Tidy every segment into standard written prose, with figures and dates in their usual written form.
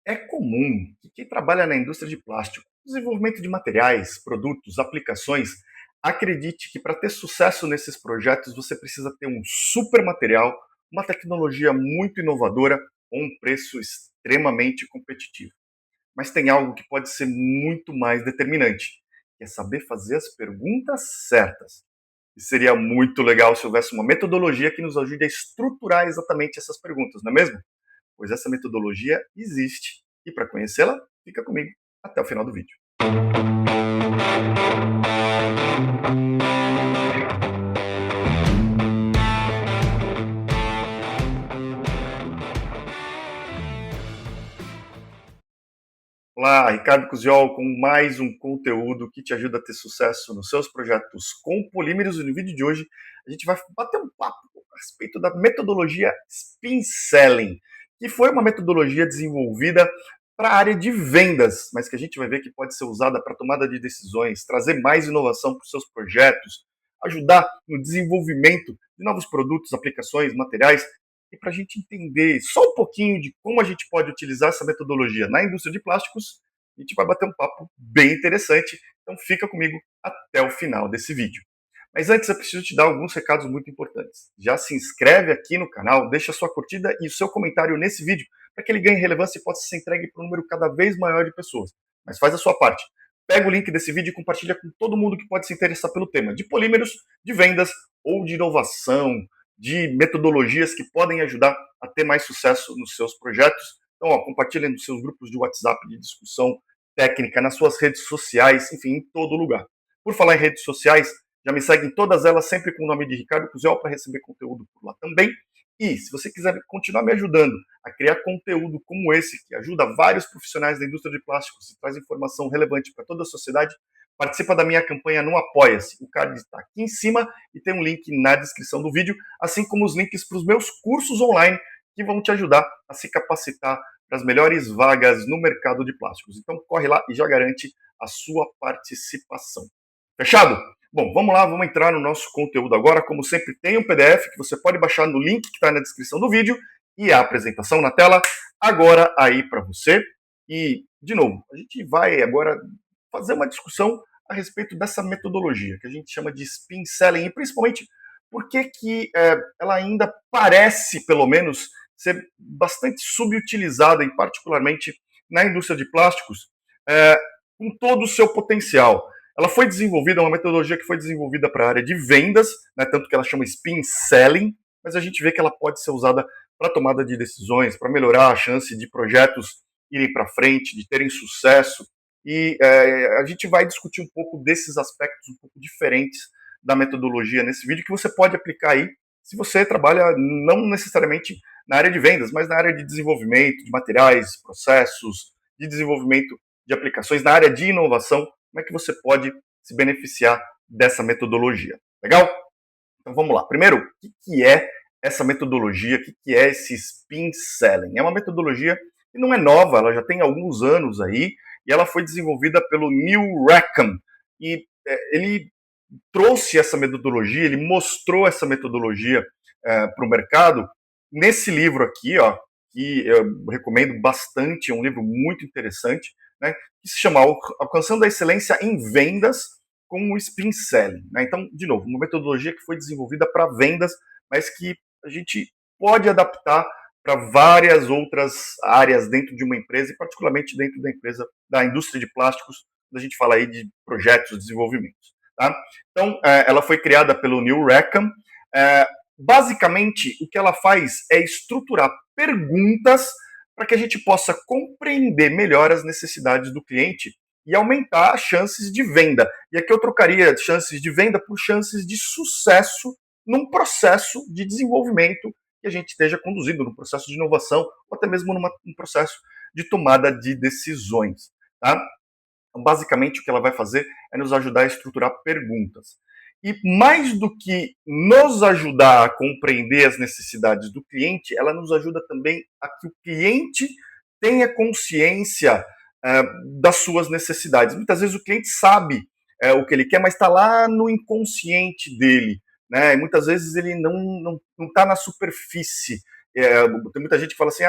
É comum que quem trabalha na indústria de plástico, desenvolvimento de materiais, produtos, aplicações, acredite que para ter sucesso nesses projetos você precisa ter um super material, uma tecnologia muito inovadora ou um preço extremamente competitivo. Mas tem algo que pode ser muito mais determinante, que é saber fazer as perguntas certas. E seria muito legal se houvesse uma metodologia que nos ajude a estruturar exatamente essas perguntas, não é mesmo? Pois essa metodologia existe. E para conhecê-la, fica comigo até o final do vídeo. Olá, Ricardo Cusiol com mais um conteúdo que te ajuda a ter sucesso nos seus projetos com polímeros. E no vídeo de hoje a gente vai bater um papo a respeito da metodologia Spin Selling, que foi uma metodologia desenvolvida para a área de vendas, mas que a gente vai ver que pode ser usada para tomada de decisões, trazer mais inovação para os seus projetos, ajudar no desenvolvimento de novos produtos, aplicações, materiais. E para a gente entender só um pouquinho de como a gente pode utilizar essa metodologia na indústria de plásticos, a gente vai bater um papo bem interessante. Então fica comigo até o final desse vídeo. Mas antes eu preciso te dar alguns recados muito importantes. Já se inscreve aqui no canal, deixa sua curtida e o seu comentário nesse vídeo para que ele ganhe relevância e possa ser entregue para um número cada vez maior de pessoas. Mas faz a sua parte. Pega o link desse vídeo e compartilha com todo mundo que pode se interessar pelo tema de polímeros, de vendas ou de inovação, de metodologias que podem ajudar a ter mais sucesso nos seus projetos. Então, compartilhem nos seus grupos de WhatsApp de discussão técnica, nas suas redes sociais, enfim, em todo lugar. Por falar em redes sociais, já me segue em todas elas, sempre com o nome de Ricardo Cusiol, para receber conteúdo por lá também. E se você quiser continuar me ajudando a criar conteúdo como esse, que ajuda vários profissionais da indústria de plásticos e traz informação relevante para toda a sociedade, participa da minha campanha no Apoia-se. O card está aqui em cima e tem um link na descrição do vídeo, assim como os links para os meus cursos online que vão te ajudar a se capacitar para as melhores vagas no mercado de plásticos. Então corre lá e já garante a sua participação. Fechado? Bom, vamos lá, vamos entrar no nosso conteúdo agora. Como sempre, tem um PDF que você pode baixar no link que está na descrição do vídeo e a apresentação na tela agora aí para você. E, de novo, a gente vai agora fazer uma discussão a respeito dessa metodologia que a gente chama de spin selling e principalmente por que ela ainda parece, pelo menos, ser bastante subutilizada e particularmente na indústria de plásticos, é, com todo o seu potencial. Ela foi desenvolvida, uma metodologia que foi desenvolvida para a área de vendas, né, tanto que ela chama spin selling, mas a gente vê que ela pode ser usada para tomada de decisões, para melhorar a chance de projetos irem para frente, de terem sucesso. E a gente vai discutir um pouco desses aspectos um pouco diferentes da metodologia nesse vídeo que você pode aplicar aí se você trabalha não necessariamente na área de vendas, mas na área de desenvolvimento de materiais, processos, de desenvolvimento de aplicações, na área de inovação, como é que você pode se beneficiar dessa metodologia. Legal? Então vamos lá. Primeiro, o que é essa metodologia? O que é esse spin selling? É uma metodologia que não é nova, ela já tem alguns anos aí, e ela foi desenvolvida pelo Neil Rackham. E ele trouxe essa metodologia, ele mostrou essa metodologia para o mercado nesse livro aqui, ó, que eu recomendo bastante, é um livro muito interessante, né, que se chama Alcançando a Excelência em Vendas com o Spin Selling. Né? Então, de novo, uma metodologia que foi desenvolvida para vendas, mas que a gente pode adaptar para várias outras áreas dentro de uma empresa, e particularmente dentro da empresa, da indústria de plásticos, quando a gente fala aí de projetos de desenvolvimento. Tá? Então, ela foi criada pelo Neil Rackham. Basicamente, o que ela faz é estruturar perguntas para que a gente possa compreender melhor as necessidades do cliente e aumentar as chances de venda. E aqui eu trocaria chances de venda por chances de sucesso num processo de desenvolvimento que a gente esteja conduzindo, num processo de inovação ou até mesmo num processo de tomada de decisões. Tá? Então, basicamente, o que ela vai fazer é nos ajudar a estruturar perguntas. E mais do que nos ajudar a compreender as necessidades do cliente, ela nos ajuda também a que o cliente tenha consciência das suas necessidades. Muitas vezes o cliente sabe o que ele quer, mas está lá no inconsciente dele. Né? E muitas vezes ele não está na superfície Tem muita gente que fala assim,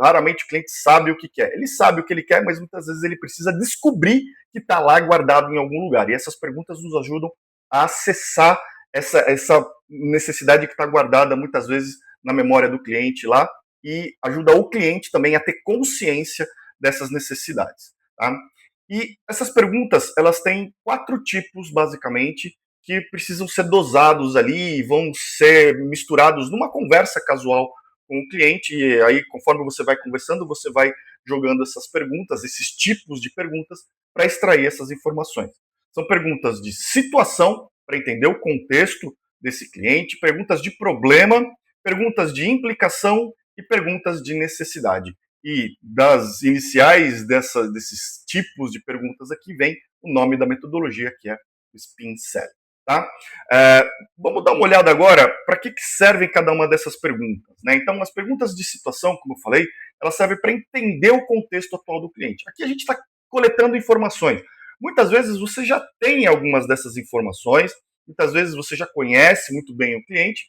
raramente o cliente sabe o que quer. Ele sabe o que ele quer, mas muitas vezes ele precisa descobrir que está lá guardado em algum lugar. E essas perguntas nos ajudam a acessar essa necessidade que está guardada muitas vezes na memória do cliente lá e ajuda o cliente também a ter consciência dessas necessidades. Tá? E essas perguntas, elas têm 4 tipos, basicamente, que precisam ser dosados ali e vão ser misturados numa conversa casual com o cliente. E aí, conforme você vai conversando, você vai jogando essas perguntas, esses tipos de perguntas, para extrair essas informações. São perguntas de situação, para entender o contexto desse cliente, perguntas de problema, perguntas de implicação e perguntas de necessidade. E das iniciais desses tipos de perguntas aqui vem o nome da metodologia, que é o Spin Selling. Tá? Vamos dar uma olhada agora para que servem cada uma dessas perguntas. Né? Então, as perguntas de situação, como eu falei, elas servem para entender o contexto atual do cliente. Aqui a gente está coletando informações. Muitas vezes você já tem algumas dessas informações, muitas vezes você já conhece muito bem o cliente,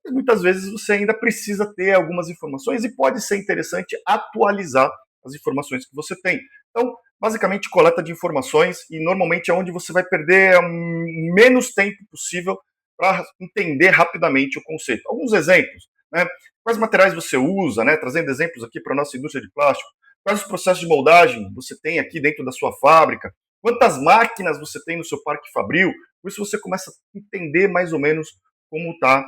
mas muitas vezes você ainda precisa ter algumas informações e pode ser interessante atualizar as informações que você tem. Então, basicamente, coleta de informações e normalmente é onde você vai perder o menos tempo possível para entender rapidamente o conceito. Alguns exemplos, né? Quais materiais você usa, né? Trazendo exemplos aqui para a nossa indústria de plástico. Quais os processos de moldagem você tem aqui dentro da sua fábrica? Quantas máquinas você tem no seu parque fabril? Com isso você começa a entender mais ou menos como está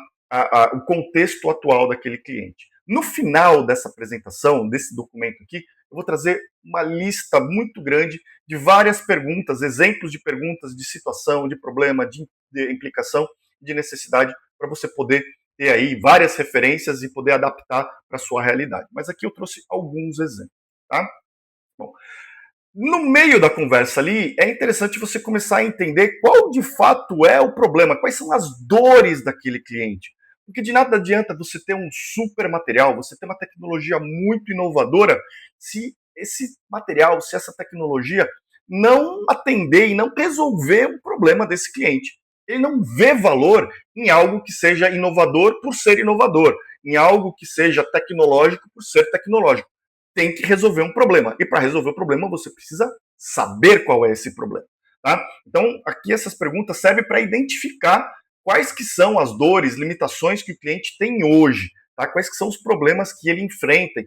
o contexto atual daquele cliente. No final dessa apresentação, desse documento aqui, eu vou trazer uma lista muito grande de várias perguntas, exemplos de perguntas, de situação, de problema, de implicação, de necessidade, para você poder ter aí várias referências e poder adaptar para a sua realidade. Mas aqui eu trouxe alguns exemplos. Tá? Bom, no meio da conversa ali, é interessante você começar a entender qual de fato é o problema, quais são as dores daquele cliente. Porque de nada adianta você ter um super material, você ter uma tecnologia muito inovadora, se esse material, se essa tecnologia não atender e não resolver o problema desse cliente. Ele não vê valor em algo que seja inovador por ser inovador, em algo que seja tecnológico por ser tecnológico. Tem que resolver um problema. E para resolver o problema, você precisa saber qual é esse problema. Tá? Então, aqui essas perguntas servem para identificar quais que são as dores, limitações que o cliente tem hoje, tá? Quais que são os problemas que ele enfrenta,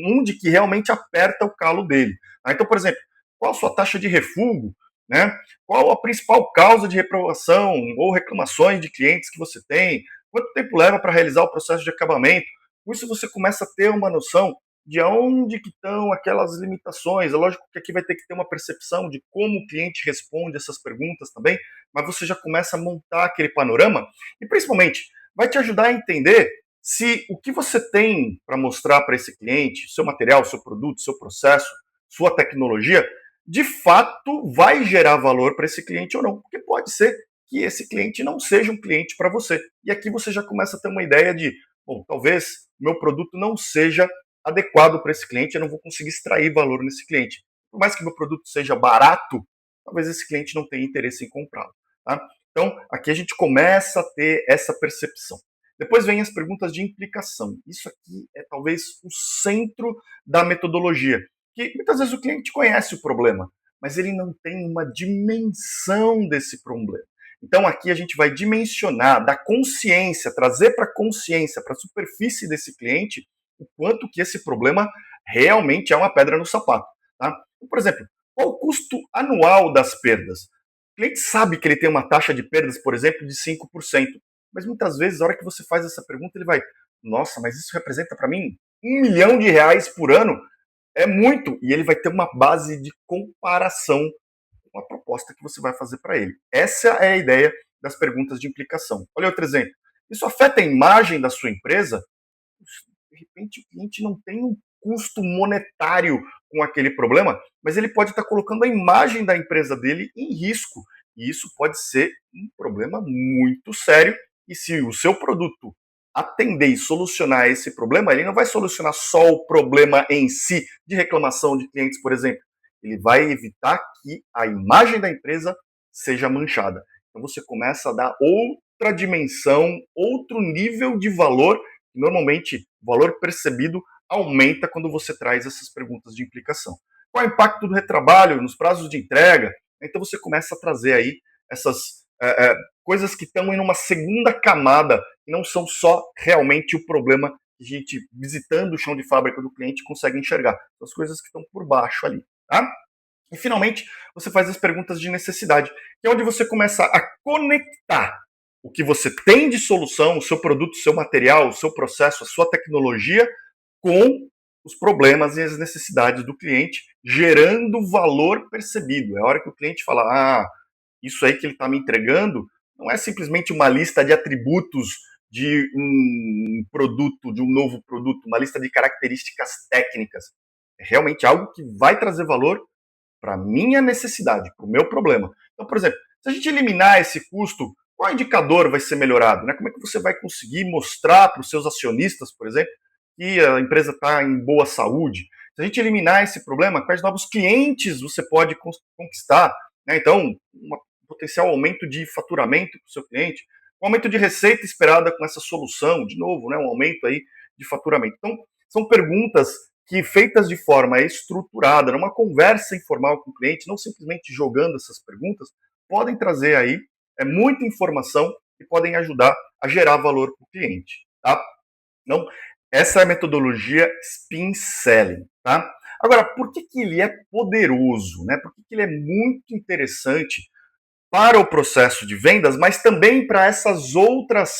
onde que realmente aperta o calo dele. Tá? Então, por exemplo, qual a sua taxa de refúgio, né? Qual a principal causa de reprovação ou reclamações de clientes que você tem? Quanto tempo leva para realizar o processo de acabamento? Com isso você começa a ter uma noção de onde que estão aquelas limitações. É lógico que aqui vai ter que ter uma percepção de como o cliente responde essas perguntas também, mas você já começa a montar aquele panorama e, principalmente, vai te ajudar a entender se o que você tem para mostrar para esse cliente, seu material, seu produto, seu processo, sua tecnologia, de fato vai gerar valor para esse cliente ou não. Porque pode ser que esse cliente não seja um cliente para você. E aqui você já começa a ter uma ideia de, bom, talvez meu produto não seja adequado para esse cliente, eu não vou conseguir extrair valor nesse cliente. Por mais que meu produto seja barato, talvez esse cliente não tenha interesse em comprá-lo. Tá? Então, aqui a gente começa a ter essa percepção. Depois vem as perguntas de implicação. Isso aqui é talvez o centro da metodologia, que muitas vezes o cliente conhece o problema, mas ele não tem uma dimensão desse problema. Então aqui a gente vai dimensionar, dar consciência, trazer para a consciência, para a superfície desse cliente, o quanto que esse problema realmente é uma pedra no sapato. Tá? Então, por exemplo, qual o custo anual das perdas? O cliente sabe que ele tem uma taxa de perdas, por exemplo, de 5%, mas muitas vezes, na hora que você faz essa pergunta, ele vai, nossa, mas isso representa para mim R$ 1 milhão por ano? É muito! E ele vai ter uma base de comparação com a proposta que você vai fazer para ele. Essa é a ideia das perguntas de implicação. Olha outro exemplo. Isso afeta a imagem da sua empresa? De repente, o cliente não tem um custo monetário com aquele problema, mas ele pode estar colocando a imagem da empresa dele em risco. E isso pode ser um problema muito sério. E se o seu produto atender e solucionar esse problema, ele não vai solucionar só o problema em si, de reclamação de clientes, por exemplo. Ele vai evitar que a imagem da empresa seja manchada. Então você começa a dar outra dimensão, outro nível de valor, que normalmente valor percebido aumenta quando você traz essas perguntas de implicação. Qual é o impacto do retrabalho nos prazos de entrega? Então você começa a trazer aí essas coisas que estão em uma segunda camada, e não são só realmente o problema que a gente, visitando o chão de fábrica do cliente, consegue enxergar. São as coisas que estão por baixo ali. Tá? E finalmente, você faz as perguntas de necessidade, que é onde você começa a conectar o que você tem de solução, o seu produto, o seu material, o seu processo, a sua tecnologia, com os problemas e as necessidades do cliente, gerando valor percebido. É a hora que o cliente fala, isso aí que ele está me entregando não é simplesmente uma lista de atributos de um produto, de um novo produto, uma lista de características técnicas. É realmente algo que vai trazer valor para a minha necessidade, para o meu problema. Então, por exemplo, se a gente eliminar esse custo, qual indicador vai ser melhorado? Né? Como é que você vai conseguir mostrar para os seus acionistas, por exemplo, que a empresa está em boa saúde? Se a gente eliminar esse problema, quais novos clientes você pode conquistar? Né? Então, um potencial aumento de faturamento para o seu cliente, um aumento de receita esperada com essa solução, de novo, né? Um aumento aí de faturamento. Então, são perguntas que, feitas de forma estruturada, numa conversa informal com o cliente, não simplesmente jogando essas perguntas, podem trazer aí muita informação e podem ajudar a gerar valor para o cliente. Tá? Então, essa é a metodologia Spin Selling. Tá? Agora, por que ele é poderoso? Né? Por que ele é muito interessante para o processo de vendas, mas também para essas outras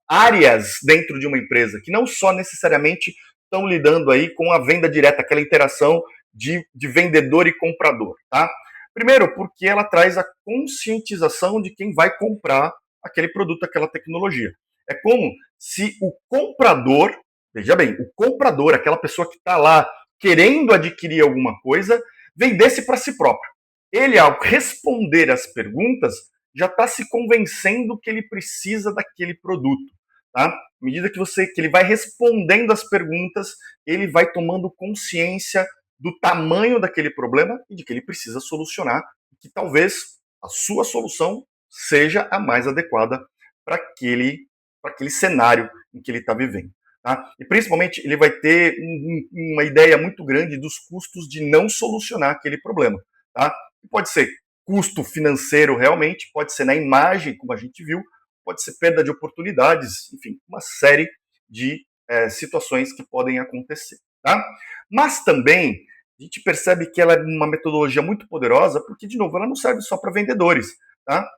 áreas dentro de uma empresa, que não só necessariamente estão lidando aí com a venda direta, aquela interação de vendedor e comprador, tá? Primeiro, porque ela traz a conscientização de quem vai comprar aquele produto, aquela tecnologia. É como se o comprador, veja bem, o comprador, aquela pessoa que está lá querendo adquirir alguma coisa, vendesse para si próprio. Ele, ao responder as perguntas, já está se convencendo que ele precisa daquele produto. Tá? À medida que ele vai respondendo as perguntas, ele vai tomando consciência do tamanho daquele problema e de que ele precisa solucionar, que talvez a sua solução seja a mais adequada para aquele cenário em que ele está vivendo. Tá? E principalmente ele vai ter uma ideia muito grande dos custos de não solucionar aquele problema. Tá? Pode ser custo financeiro realmente, pode ser na imagem, como a gente viu, pode ser perda de oportunidades, enfim, uma série de situações que podem acontecer. Tá? Mas também a gente percebe que ela é uma metodologia muito poderosa, porque, de novo, ela não serve só para vendedores. Tá?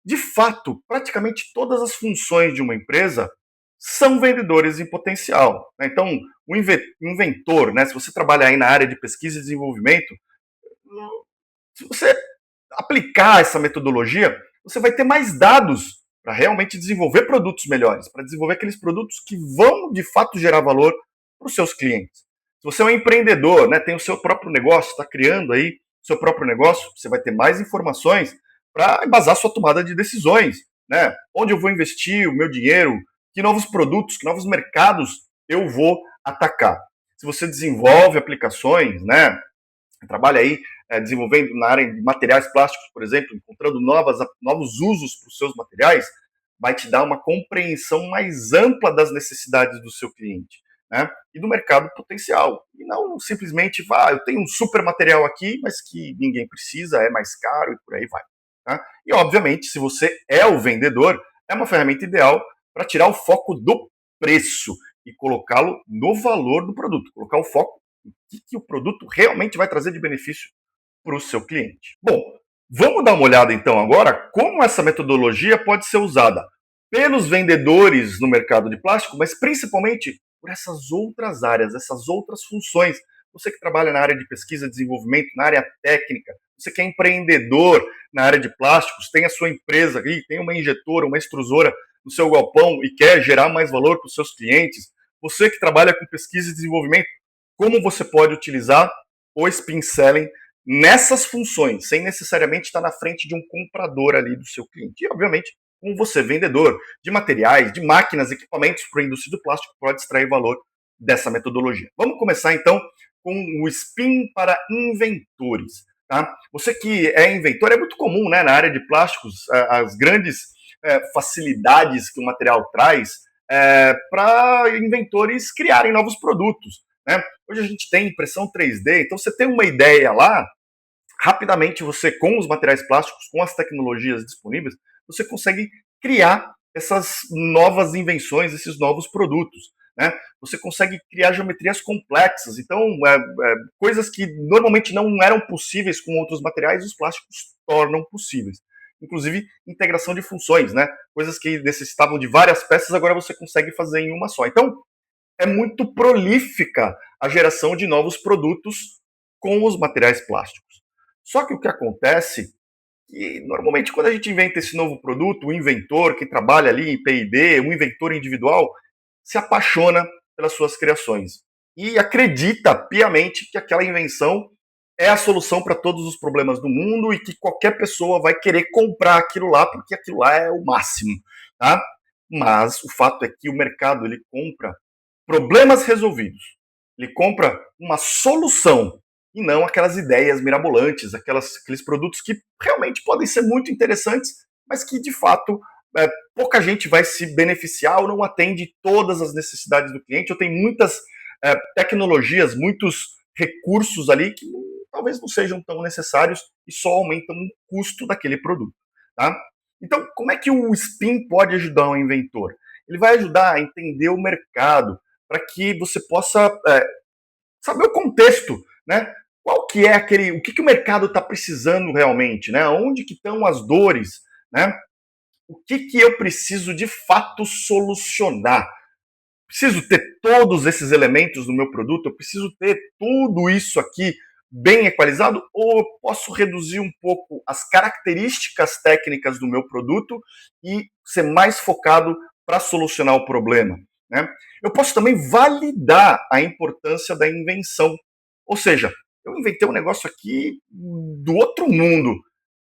De fato, praticamente todas as funções de uma empresa são vendedores em potencial. Né? Então, o inventor, né, se você trabalhar aí na área de pesquisa e desenvolvimento, se você aplicar essa metodologia, você vai ter mais dados para realmente desenvolver produtos melhores, para desenvolver aqueles produtos que vão de fato gerar valor para os seus clientes. Se você é um empreendedor, né, tem o seu próprio negócio, está criando aí o seu próprio negócio, você vai ter mais informações para embasar sua tomada de decisões. Né? Onde eu vou investir o meu dinheiro, que novos produtos, que novos mercados eu vou atacar. Se você desenvolve aplicações, né, trabalha aí desenvolvendo na área de materiais plásticos, por exemplo, encontrando novos usos para os seus materiais, vai te dar uma compreensão mais ampla das necessidades do seu cliente, né? E do mercado potencial. E não simplesmente, eu tenho um super material aqui, mas que ninguém precisa, é mais caro e por aí vai. Tá? E, obviamente, se você é o vendedor, é uma ferramenta ideal para tirar o foco do preço e colocá-lo no valor do produto, colocar o foco o que o produto realmente vai trazer de benefício para o seu cliente. Bom, vamos dar uma olhada então agora como essa metodologia pode ser usada pelos vendedores no mercado de plástico, mas principalmente por essas outras áreas, essas outras funções. Você que trabalha na área de pesquisa e desenvolvimento, na área técnica, você que é empreendedor na área de plásticos, tem a sua empresa ali, tem uma injetora, uma extrusora no seu galpão e quer gerar mais valor para os seus clientes. Você que trabalha com pesquisa e desenvolvimento, como você pode utilizar o Spin Selling nessas funções, sem necessariamente estar na frente de um comprador ali do seu cliente. E, obviamente, como você, vendedor de materiais, de máquinas, equipamentos para a indústria do plástico, pode extrair valor dessa metodologia. Vamos começar, então, com o Spin para inventores. Tá? Você que é inventor, é muito comum, né, na área de plásticos, as grandes facilidades que o material traz, para inventores criarem novos produtos. Né? Hoje a gente tem impressão 3D, então você tem uma ideia lá, rapidamente você, com os materiais plásticos, com as tecnologias disponíveis, você consegue criar essas novas invenções, esses novos produtos. Né? Você consegue criar geometrias complexas, então coisas que normalmente não eram possíveis com outros materiais, os plásticos tornam possíveis. Inclusive integração de funções, né? Coisas que necessitavam de várias peças, agora você consegue fazer em uma só. Então é muito prolífica a geração de novos produtos com os materiais plásticos. Só que o que acontece e normalmente quando a gente inventa esse novo produto, o inventor que trabalha ali em P&D, um inventor individual, se apaixona pelas suas criações e acredita piamente que aquela invenção é a solução para todos os problemas do mundo e que qualquer pessoa vai querer comprar aquilo lá porque aquilo lá é o máximo, tá? Mas o fato é que o mercado ele compra problemas resolvidos. Ele compra uma solução e não aquelas ideias mirabolantes, aqueles produtos que realmente podem ser muito interessantes, mas que de fato pouca gente vai se beneficiar ou não atende todas as necessidades do cliente, ou tem muitas tecnologias, muitos recursos ali que talvez não sejam tão necessários e só aumentam o custo daquele produto. Tá? Então, como é que o SPIN pode ajudar o inventor? Ele vai ajudar a entender o mercado, para que você possa saber o contexto, né? Qual que é aquele, o que, que o mercado está precisando realmente, né? Onde que estão as dores, né? O que que eu preciso de fato solucionar? Preciso ter todos esses elementos no meu produto? Eu preciso ter tudo isso aqui bem equalizado? Ou eu posso reduzir um pouco as características técnicas do meu produto e ser mais focado para solucionar o problema? Né? Eu posso também validar a importância da invenção. Ou seja, eu inventei um negócio aqui do outro mundo.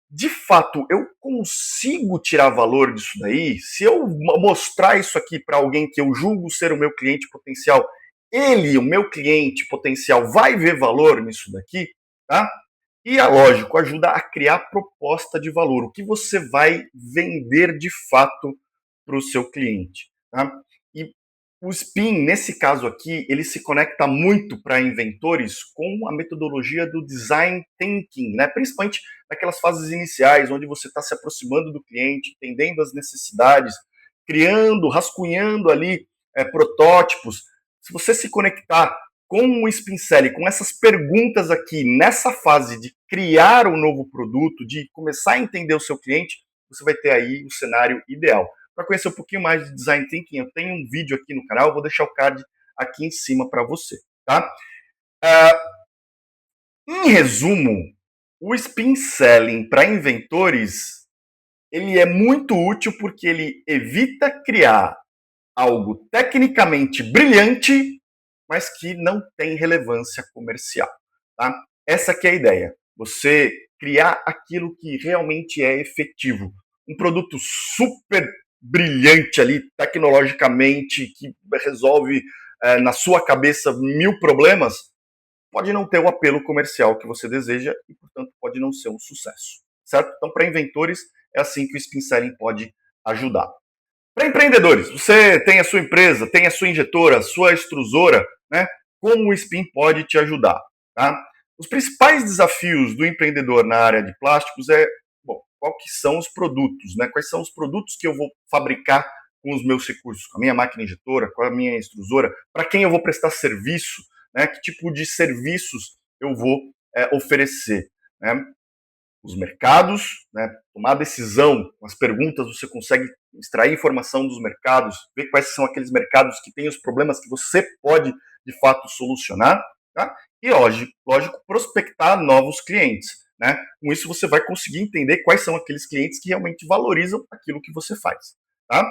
De fato, eu consigo tirar valor disso daí? Se eu mostrar isso aqui para alguém que eu julgo ser o meu cliente potencial, ele, o meu cliente potencial, vai ver valor nisso daqui, tá? E é lógico, ajuda a criar proposta de valor, o que você vai vender de fato para o seu cliente, tá? E o SPIN, nesse caso aqui, ele se conecta muito para inventores com a metodologia do design thinking, né? Principalmente naquelas fases iniciais, onde você está se aproximando do cliente, entendendo as necessidades, criando, rascunhando ali protótipos. Se você se conectar com o Spin Selling, com essas perguntas aqui, nessa fase de criar um novo produto, de começar a entender o seu cliente, você vai ter aí o cenário ideal. Para conhecer um pouquinho mais de Design Thinking, eu tenho um vídeo aqui no canal, eu vou deixar o card aqui em cima para você. Tá? Em resumo, o Spin Selling para inventores, ele é muito útil porque ele evita criar algo tecnicamente brilhante, mas que não tem relevância comercial. Tá? Essa que é a ideia. Você criar aquilo que realmente é efetivo. Um produto super brilhante ali, tecnologicamente, que resolve na sua cabeça 1000 problemas, pode não ter o apelo comercial que você deseja e, portanto, pode não ser um sucesso. Certo? Então, para inventores, é assim que o Spin Selling pode ajudar. Para empreendedores, você tem a sua empresa, tem a sua injetora, a sua extrusora, né? Como o Spin pode te ajudar? Tá? Os principais desafios do empreendedor na área de plásticos é, bom, qual que são os produtos, né? Quais são os produtos que eu vou fabricar com os meus recursos, com a minha máquina injetora, com a minha extrusora, para quem eu vou prestar serviço, né? Que tipo de serviços eu vou oferecer, né? Os mercados, né? Tomar decisão com as perguntas, você consegue extrair informação dos mercados, ver quais são aqueles mercados que têm os problemas que você pode, de fato, solucionar, tá? E, lógico, prospectar novos clientes, né? Com isso, você vai conseguir entender quais são aqueles clientes que realmente valorizam aquilo que você faz, tá?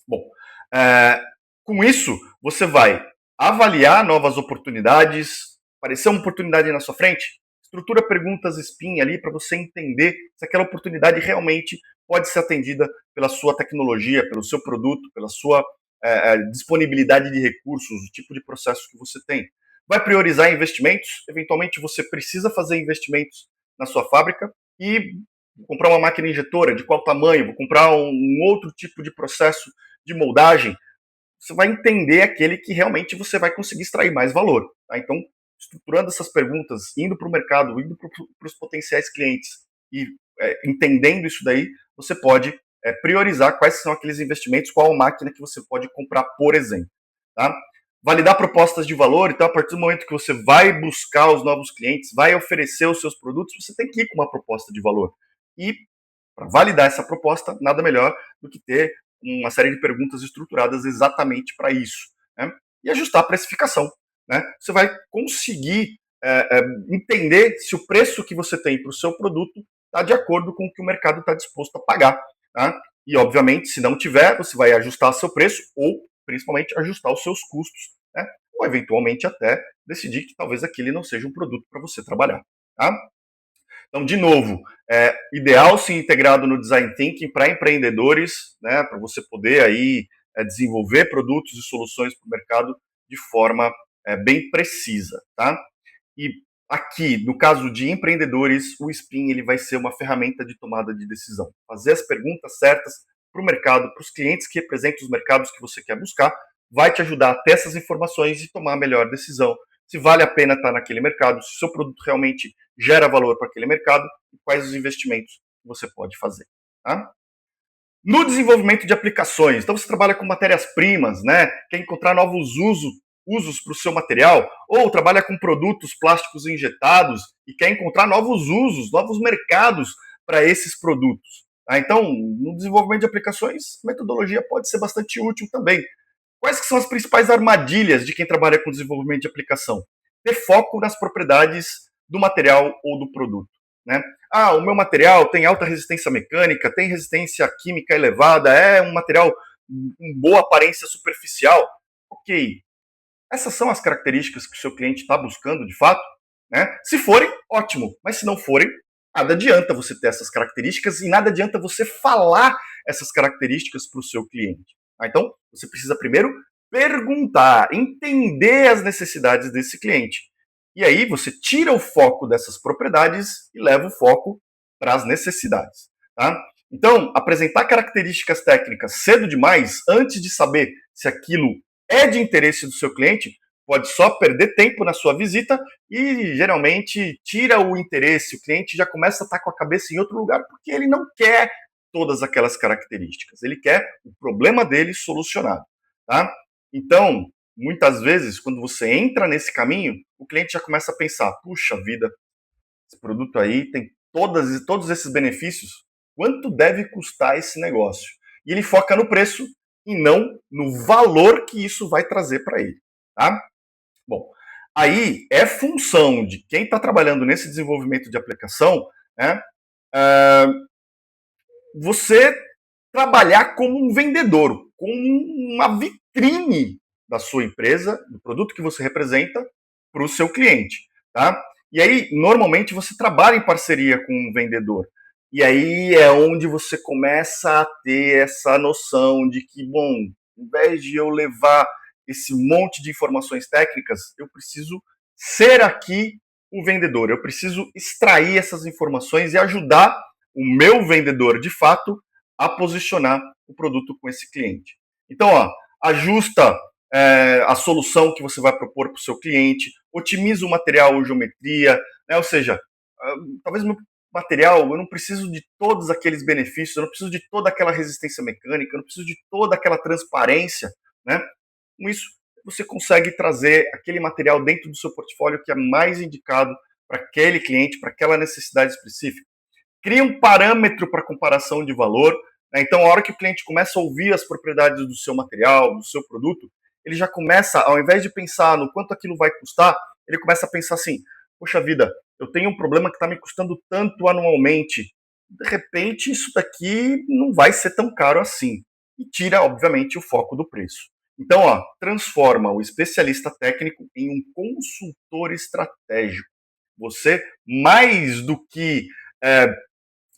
Bom, com isso, você vai avaliar novas oportunidades, aparecer uma oportunidade na sua frente, estrutura perguntas spin ali para você entender se aquela oportunidade realmente pode ser atendida pela sua tecnologia, pelo seu produto, pela sua disponibilidade de recursos, o tipo de processo que você tem. Vai priorizar investimentos, eventualmente você precisa fazer investimentos na sua fábrica e comprar uma máquina injetora, de qual tamanho, vou comprar um outro tipo de processo de moldagem, você vai entender aquele que realmente você vai conseguir extrair mais valor. Tá? Então, estruturando essas perguntas, indo para o mercado, indo para os potenciais clientes e entendendo isso daí, você pode priorizar quais são aqueles investimentos, qual máquina que você pode comprar, por exemplo. Tá? Validar propostas de valor, então a partir do momento que você vai buscar os novos clientes, vai oferecer os seus produtos, você tem que ir com uma proposta de valor. E para validar essa proposta, nada melhor do que ter uma série de perguntas estruturadas exatamente para isso. Né? E ajustar a precificação. Né? Você vai conseguir entender se o preço que você tem para o seu produto está de acordo com o que o mercado está disposto a pagar. Tá? E, obviamente, se não tiver, você vai ajustar seu preço ou, principalmente, ajustar os seus custos. Né? Ou, eventualmente, até decidir que talvez aquele não seja um produto para você trabalhar. Tá? Então, de novo, ideal se integrado no Design Thinking para empreendedores, né, para você poder aí desenvolver produtos e soluções para o mercado de forma bem precisa, tá? E aqui, no caso de empreendedores, o SPIN ele vai ser uma ferramenta de tomada de decisão. Fazer as perguntas certas para o mercado, para os clientes que representam os mercados que você quer buscar, vai te ajudar a ter essas informações e tomar a melhor decisão. Se vale a pena estar naquele mercado, se o seu produto realmente gera valor para aquele mercado e quais os investimentos que você pode fazer. Tá? No desenvolvimento de aplicações, então você trabalha com matérias-primas, né? Quer encontrar novos usos para o seu material, ou trabalha com produtos plásticos injetados e quer encontrar novos usos, novos mercados para esses produtos. Tá? Então, no desenvolvimento de aplicações, a metodologia pode ser bastante útil também. Quais que são as principais armadilhas de quem trabalha com desenvolvimento de aplicação? Ter foco nas propriedades do material ou do produto. Né? Ah, o meu material tem alta resistência mecânica, tem resistência química elevada, é um material com boa aparência superficial. Ok, essas são as características que o seu cliente está buscando de fato? Né? Se forem, ótimo, mas se não forem, nada adianta você ter essas características e nada adianta você falar essas características para o seu cliente. Então, você precisa primeiro perguntar, entender as necessidades desse cliente. E aí você tira o foco dessas propriedades e leva o foco para as necessidades. Tá? Então, apresentar características técnicas cedo demais, antes de saber se aquilo é de interesse do seu cliente, pode só perder tempo na sua visita e geralmente tira o interesse. O cliente já começa a estar com a cabeça em outro lugar porque ele não quer todas aquelas características. Ele quer o problema dele solucionado. Tá? Então, muitas vezes, quando você entra nesse caminho, o cliente já começa a pensar: puxa vida, esse produto aí tem todos esses benefícios, quanto deve custar esse negócio? E ele foca no preço e não no valor que isso vai trazer para ele. Tá? Bom, aí é função de quem está trabalhando nesse desenvolvimento de aplicação, né, você trabalhar como um vendedor, como uma vitrine da sua empresa, do produto que você representa, para o seu cliente. Tá? E aí, normalmente, você trabalha em parceria com um vendedor. E aí é onde você começa a ter essa noção de que, bom, em vez de eu levar esse monte de informações técnicas, eu preciso ser aqui o vendedor. Eu preciso extrair essas informações e ajudar o meu vendedor, de fato, a posicionar o produto com esse cliente. Então, ajusta a solução que você vai propor para o seu cliente, otimiza o material ou geometria, né? Ou seja, talvez o meu material, eu não preciso de todos aqueles benefícios, eu não preciso de toda aquela resistência mecânica, eu não preciso de toda aquela transparência, né? Com isso, você consegue trazer aquele material dentro do seu portfólio que é mais indicado para aquele cliente, para aquela necessidade específica. Cria um parâmetro para comparação de valor. Né? Então, a hora que o cliente começa a ouvir as propriedades do seu material, do seu produto, ele já começa, ao invés de pensar no quanto aquilo vai custar, ele começa a pensar assim: poxa vida, eu tenho um problema que está me custando tanto anualmente. De repente, isso daqui não vai ser tão caro assim. E tira, obviamente, o foco do preço. Então, transforma o especialista técnico em um consultor estratégico. Você, mais do que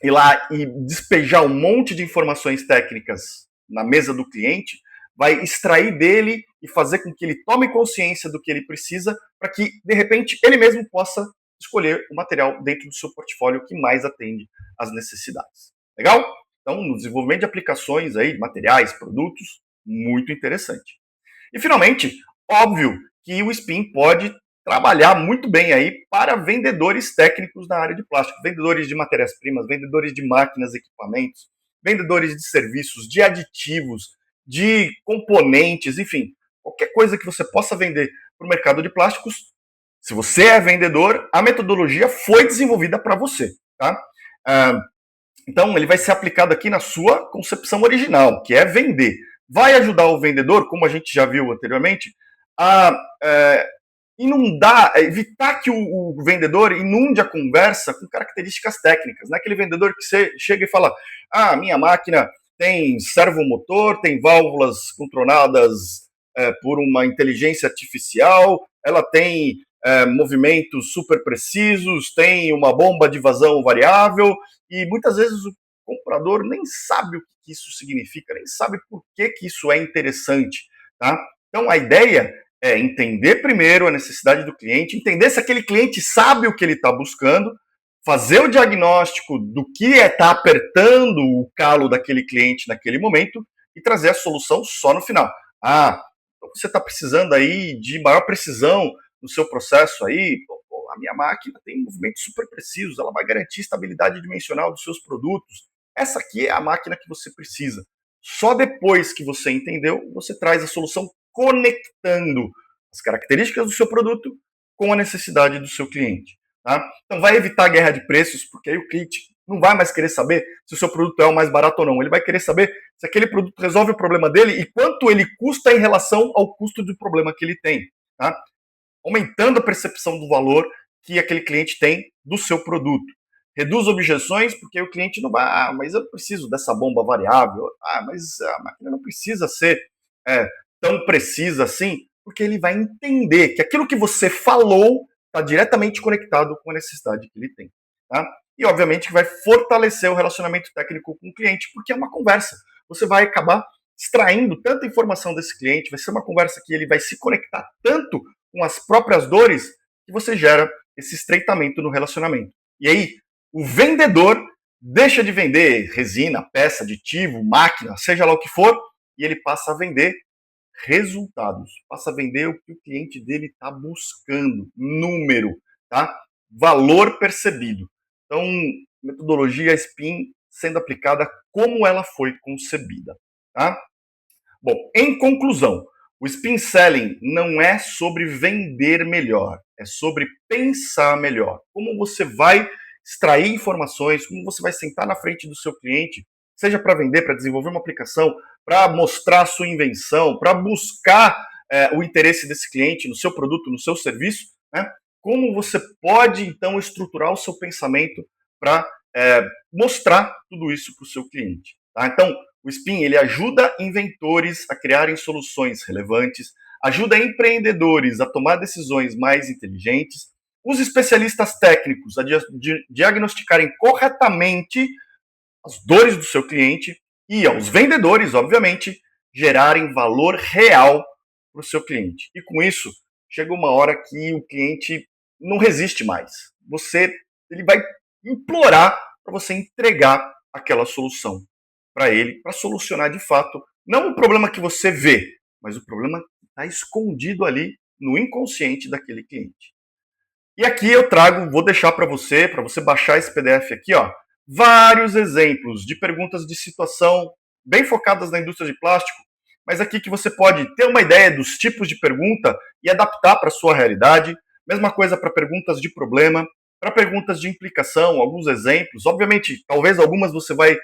ir lá e despejar um monte de informações técnicas na mesa do cliente, vai extrair dele e fazer com que ele tome consciência do que ele precisa, para que, de repente, ele mesmo possa escolher o material dentro do seu portfólio que mais atende às necessidades. Legal? Então, no desenvolvimento de aplicações aí, materiais, produtos, muito interessante. E finalmente, óbvio que o Spin pode trabalhar muito bem aí para vendedores técnicos na área de plástico, vendedores de matérias-primas, vendedores de máquinas, equipamentos, vendedores de serviços, de aditivos, de componentes, enfim, qualquer coisa que você possa vender para o mercado de plásticos. Se você é vendedor, a metodologia foi desenvolvida para você, tá? Então, ele vai ser aplicado aqui na sua concepção original, que é vender. Vai ajudar o vendedor, como a gente já viu anteriormente, a inundar, evitar que o vendedor inunde a conversa com características técnicas. Não é aquele vendedor que você chega e fala: ah, minha máquina tem servomotor, tem válvulas controladas por uma inteligência artificial, ela tem movimentos super precisos, tem uma bomba de vazão variável, e muitas vezes o comprador nem sabe o que isso significa, nem sabe por que isso é interessante. Tá? Então, a ideia é entender primeiro a necessidade do cliente, entender se aquele cliente sabe o que ele está buscando, fazer o diagnóstico do que está apertando o calo daquele cliente naquele momento e trazer a solução só no final. Ah, então você está precisando aí de maior precisão no seu processo aí, a minha máquina tem movimentos super precisos, ela vai garantir estabilidade dimensional dos seus produtos. Essa aqui é a máquina que você precisa. Só depois que você entendeu, você traz a solução conectando as características do seu produto com a necessidade do seu cliente. Tá? Então vai evitar a guerra de preços, porque aí o cliente não vai mais querer saber se o seu produto é o mais barato ou não. Ele vai querer saber se aquele produto resolve o problema dele e quanto ele custa em relação ao custo do problema que ele tem. Tá? Aumentando a percepção do valor que aquele cliente tem do seu produto. Reduz objeções, porque o cliente não vai, mas eu preciso dessa bomba variável, mas a máquina não precisa ser tão precisa assim, porque ele vai entender que aquilo que você falou está diretamente conectado com a necessidade que ele tem. Tá? E, obviamente, que vai fortalecer o relacionamento técnico com o cliente, porque é uma conversa. Você vai acabar extraindo tanta informação desse cliente, vai ser uma conversa que ele vai se conectar tanto com as próprias dores que você gera esse estreitamento no relacionamento. E aí, o vendedor deixa de vender resina, peça, aditivo, máquina, seja lá o que for, e ele passa a vender resultados, passa a vender o que o cliente dele está buscando, número, tá? Valor percebido. Então, metodologia SPIN sendo aplicada como ela foi concebida, tá? Bom, em conclusão, o Spin Selling não é sobre vender melhor, é sobre pensar melhor. Como você vai extrair informações, como você vai sentar na frente do seu cliente, seja para vender, para desenvolver uma aplicação, para mostrar a sua invenção, para buscar o interesse desse cliente no seu produto, no seu serviço, né? Como você pode, então, estruturar o seu pensamento para mostrar tudo isso para o seu cliente. Tá? Então, o Spin ele ajuda inventores a criarem soluções relevantes, ajuda empreendedores a tomar decisões mais inteligentes, os especialistas técnicos a diagnosticarem corretamente as dores do seu cliente e aos vendedores, obviamente, gerarem valor real para o seu cliente. E com isso, chega uma hora que o cliente não resiste mais. Ele vai implorar para você entregar aquela solução para ele, para solucionar de fato, não o problema que você vê, mas o problema que está escondido ali no inconsciente daquele cliente. E aqui eu trago, vou deixar para você baixar esse PDF aqui, ó, vários exemplos de perguntas de situação bem focadas na indústria de plástico, mas aqui que você pode ter uma ideia dos tipos de pergunta e adaptar para a sua realidade. Mesma coisa para perguntas de problema, para perguntas de implicação, alguns exemplos. Obviamente, talvez algumas você vai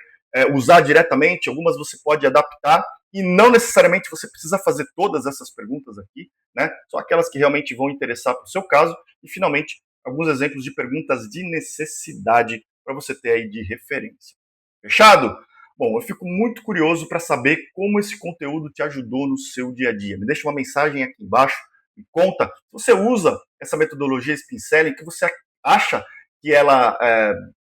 usar diretamente, algumas você pode adaptar, e não necessariamente você precisa fazer todas essas perguntas aqui, né? Só aquelas que realmente vão interessar para o seu caso. E, finalmente, alguns exemplos de perguntas de necessidade para você ter aí de referência. Fechado? Bom, eu fico muito curioso para saber como esse conteúdo te ajudou no seu dia a dia. Me deixa uma mensagem aqui embaixo, me conta se você usa essa metodologia Spin Selling, que você acha que ela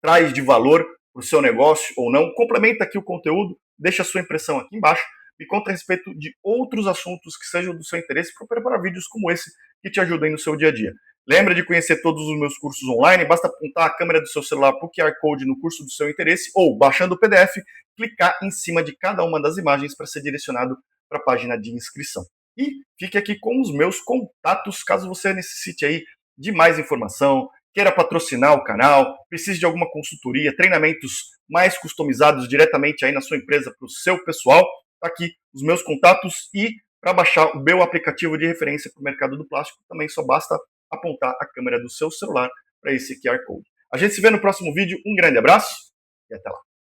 traz de valor para o seu negócio ou não. Complementa aqui o conteúdo, deixa a sua impressão aqui embaixo, me conta a respeito de outros assuntos que sejam do seu interesse para preparar vídeos como esse que te ajudem no seu dia a dia. Lembra de conhecer todos os meus cursos online, basta apontar a câmera do seu celular para o QR Code no curso do seu interesse ou, baixando o PDF, clicar em cima de cada uma das imagens para ser direcionado para a página de inscrição. E fique aqui com os meus contatos, caso você necessite aí de mais informação, queira patrocinar o canal, precise de alguma consultoria, treinamentos mais customizados diretamente aí na sua empresa para o seu pessoal, tá aqui os meus contatos. E para baixar o meu aplicativo de referência para o mercado do plástico, também só basta apontar a câmera do seu celular para esse QR Code. A gente se vê no próximo vídeo, um grande abraço e até lá.